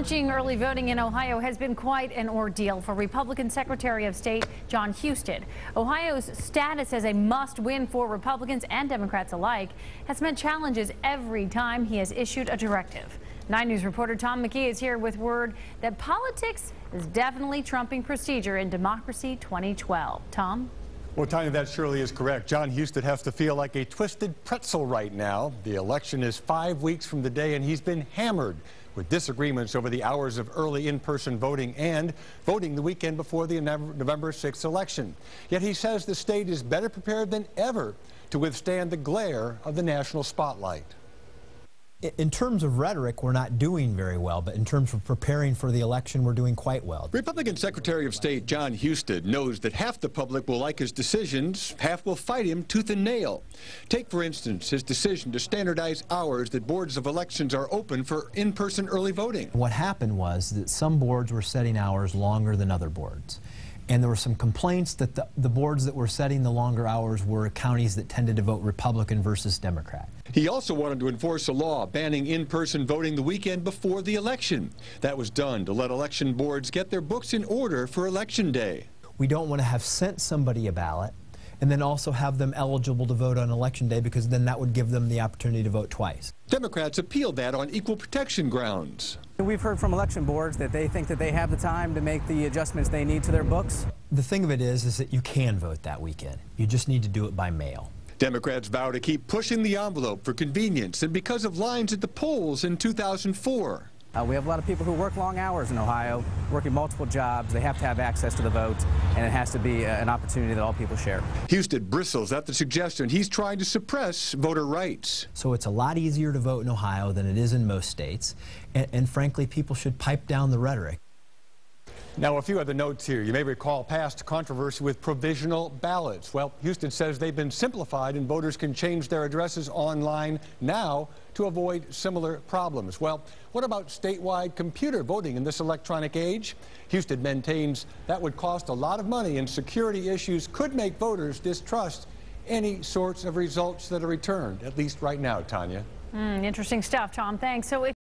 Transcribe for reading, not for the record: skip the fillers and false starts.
Launching early voting in Ohio has been quite an ordeal for Republican Secretary of State Jon Husted. Ohio's status as a must-win for Republicans and Democrats alike has meant challenges every time he has issued a directive. 9 News reporter Tom McKee is here with word that politics is definitely trumping procedure in Democracy 2012. Tom? Well, Tanya, that surely is correct. Jon Husted has to feel like a twisted pretzel right now. The election is 5 weeks from the day, and he's been hammered with disagreements over the hours of early in-person voting and voting the weekend before the November 6th election. Yet he says the state is better prepared than ever to withstand the glare of the national spotlight. In terms of rhetoric, we're not doing very well, but in terms of preparing for the election, we're doing quite well. Republican Secretary of State Jon Husted knows that half the public will like his decisions, half will fight him tooth and nail. Take, for instance, his decision to standardize hours that boards of elections are open for in-person early voting. What happened was that some boards were setting hours longer than other boards. And there were some complaints that the boards that were setting the longer hours were counties that tended to vote Republican versus Democrat. He also wanted to enforce a law banning in-person voting the weekend before the election. That was done to let election boards get their books in order for Election Day. We don't want to have sent somebody a ballot and then also have them eligible to vote on Election Day, because then that would give them the opportunity to vote twice. Democrats appealed that on equal protection grounds. We've heard from election boards that they think that they have the time to make the adjustments they need to their books. The thing of it is that you can vote that weekend. You just need to do it by mail. Democrats vow to keep pushing the envelope for convenience and because of lines at the polls in 2004. We have a lot of people who work long hours in Ohio, working multiple jobs. They have to have access to the vote, and it has to be an opportunity that all people share. Husted bristles at the suggestion he's trying to suppress voter rights. So it's a lot easier to vote in Ohio than it is in most states, and frankly, people should pipe down the rhetoric. Now, a few other notes here. You may recall past controversy with provisional ballots. Well, Husted says they've been simplified and voters can change their addresses online now to avoid similar problems. Well, what about statewide computer voting in this electronic age? Husted maintains that would cost a lot of money, and security issues could make voters distrust any sorts of results that are returned, at least right now, Tanya. Interesting stuff, Tom. Thanks. So if